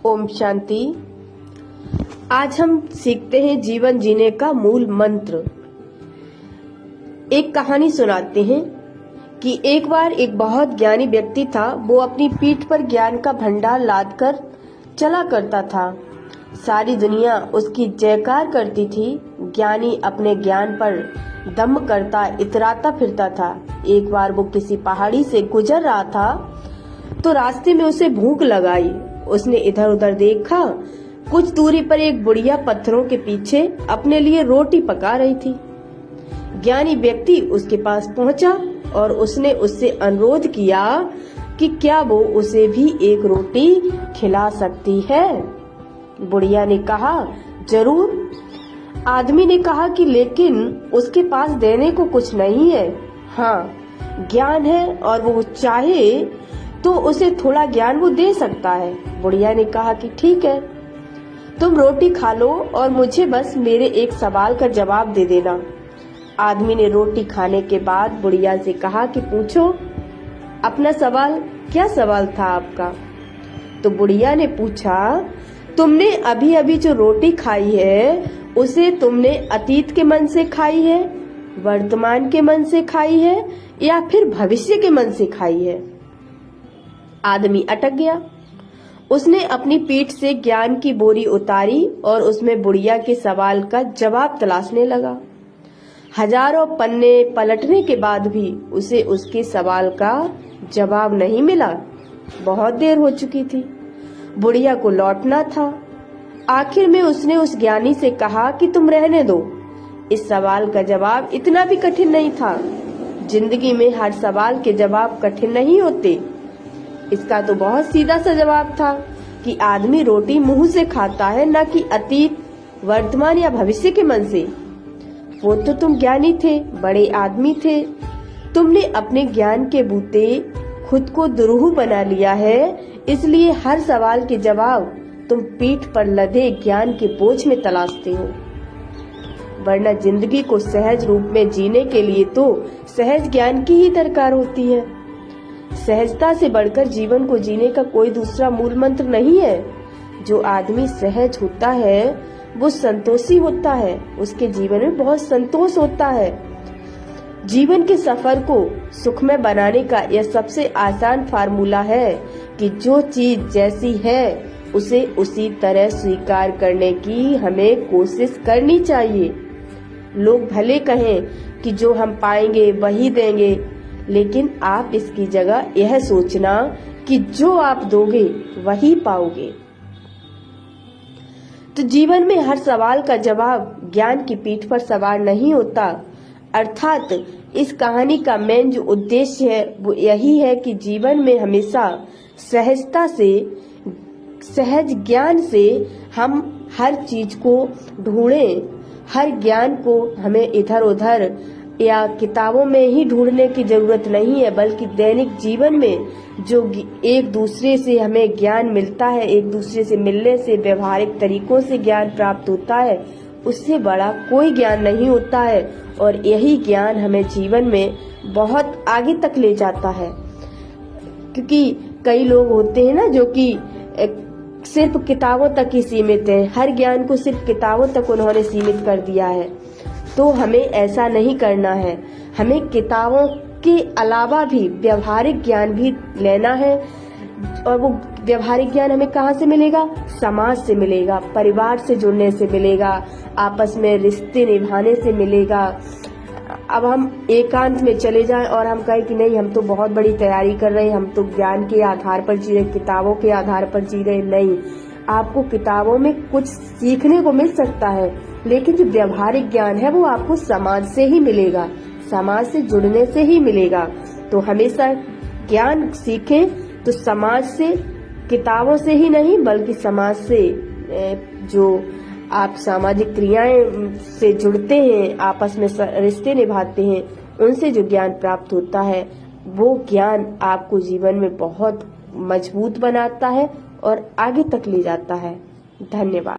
ओम शांति। आज हम सीखते हैं जीवन जीने का मूल मंत्र। एक कहानी सुनाते हैं कि एक बार एक बहुत ज्ञानी व्यक्ति था। वो अपनी पीठ पर ज्ञान का भंडार लाद कर चला करता था। सारी दुनिया उसकी जयकार करती थी। ज्ञानी अपने ज्ञान पर दम करता इतराता फिरता था। एक बार वो किसी पहाड़ी से गुजर रहा था तो रास्ते में उसे भूख लगाई। उसने इधर उधर देखा। कुछ दूरी पर एक बुढ़िया पत्थरों के पीछे अपने लिए रोटी पका रही थी। ज्ञानी व्यक्ति उसके पास पहुंचा और उसने उससे अनुरोध किया कि क्या वो उसे भी एक रोटी खिला सकती है। बुढ़िया ने कहा, जरूर। आदमी ने कहा कि लेकिन उसके पास देने को कुछ नहीं है। हाँ, ज्ञान है और वो चाहे तो उसे थोड़ा ज्ञान वो दे सकता है। बुढ़िया ने कहा कि ठीक है, तुम रोटी खा लो और मुझे बस मेरे एक सवाल का जवाब दे देना। आदमी ने रोटी खाने के बाद बुढ़िया से कहा कि पूछो अपना सवाल। क्या सवाल था आपका? तो बुढ़िया ने पूछा, तुमने अभी अभी जो रोटी खाई है उसे तुमने अतीत के मन से खाई है, वर्तमान के मन से खाई है या फिर भविष्य के मन से खाई है? आदमी अटक गया। उसने अपनी पीठ से ज्ञान की बोरी उतारी और उसमें बुढ़िया के सवाल का जवाब तलाशने लगा। हजारों पन्ने पलटने के बाद भी उसे उसके सवाल का जवाब नहीं मिला। बहुत देर हो चुकी थी। बुढ़िया को लौटना था। आखिर में उसने उस ज्ञानी से कहा कि तुम रहने दो। इस सवाल का जवाब इतना भी कठिन नहीं था। जिंदगी में हर सवाल के जवाब कठिन नहीं होते। इसका तो बहुत सीधा सा जवाब था कि आदमी रोटी मुंह से खाता है, न कि अतीत, वर्तमान या भविष्य के मन से। वो तो तुम ज्ञानी थे, बड़े आदमी थे। तुमने अपने ज्ञान के बूते खुद को दुरूह बना लिया है, इसलिए हर सवाल के जवाब तुम पीठ पर लदे ज्ञान के बोझ में तलाशते हो। वरना जिंदगी को सहज रूप में जीने के लिए तो सहज ज्ञान की ही दरकार होती है। सहजता से बढ़कर जीवन को जीने का कोई दूसरा मूल मंत्र नहीं है। जो आदमी सहज होता है वो संतोषी होता है। उसके जीवन में बहुत संतोष होता है। जीवन के सफर को सुखमय बनाने का यह सबसे आसान फार्मूला है कि जो चीज जैसी है उसे उसी तरह स्वीकार करने की हमें कोशिश करनी चाहिए। लोग भले कहें कि जो हम पाएंगे वही देंगे, लेकिन आप इसकी जगह यह सोचना कि जो आप दोगे वही पाओगे। तो जीवन में हर सवाल का जवाब ज्ञान की पीठ पर सवार नहीं होता। अर्थात इस कहानी का मेन जो उद्देश्य है वो यही है कि जीवन में हमेशा सहजता से, सहज ज्ञान से हम हर चीज को ढूंढें। हर ज्ञान को हमें इधर उधर या किताबों में ही ढूंढने की जरूरत नहीं है, बल्कि दैनिक जीवन में जो एक दूसरे से हमें ज्ञान मिलता है, एक दूसरे से मिलने से, व्यवहारिक तरीकों से ज्ञान प्राप्त होता है, उससे बड़ा कोई ज्ञान नहीं होता है। और यही ज्ञान हमें जीवन में बहुत आगे तक ले जाता है। क्योंकि कई लोग होते हैं ना जो कि सिर्फ किताबों तक ही सीमित है। हर ज्ञान को सिर्फ किताबों तक उन्होंने सीमित कर दिया है। तो हमें ऐसा नहीं करना है। हमें किताबों के अलावा भी व्यवहारिक ज्ञान भी लेना है। और वो व्यवहारिक ज्ञान हमें कहाँ से मिलेगा? समाज से मिलेगा, परिवार से जुड़ने से मिलेगा, आपस में रिश्ते निभाने से मिलेगा। अब हम एकांत में चले जाएं और हम कहें कि नहीं, हम तो बहुत बड़ी तैयारी कर रहे हैं, हम तो ज्ञान के आधार पर जी रहे, किताबों के आधार पर जी रहे। नहीं, आपको किताबों में कुछ सीखने को मिल सकता है, लेकिन जो व्यवहारिक ज्ञान है वो आपको समाज से ही मिलेगा, समाज से जुड़ने से ही मिलेगा। तो हमेशा ज्ञान सीखें तो समाज से, किताबों से ही नहीं बल्कि समाज से, जो आप सामाजिक क्रियाएं से जुड़ते हैं, आपस में रिश्ते निभाते हैं, उनसे जो ज्ञान प्राप्त होता है वो ज्ञान आपको जीवन में बहुत मजबूत बनाता है और आगे तक ले जाता है। धन्यवाद।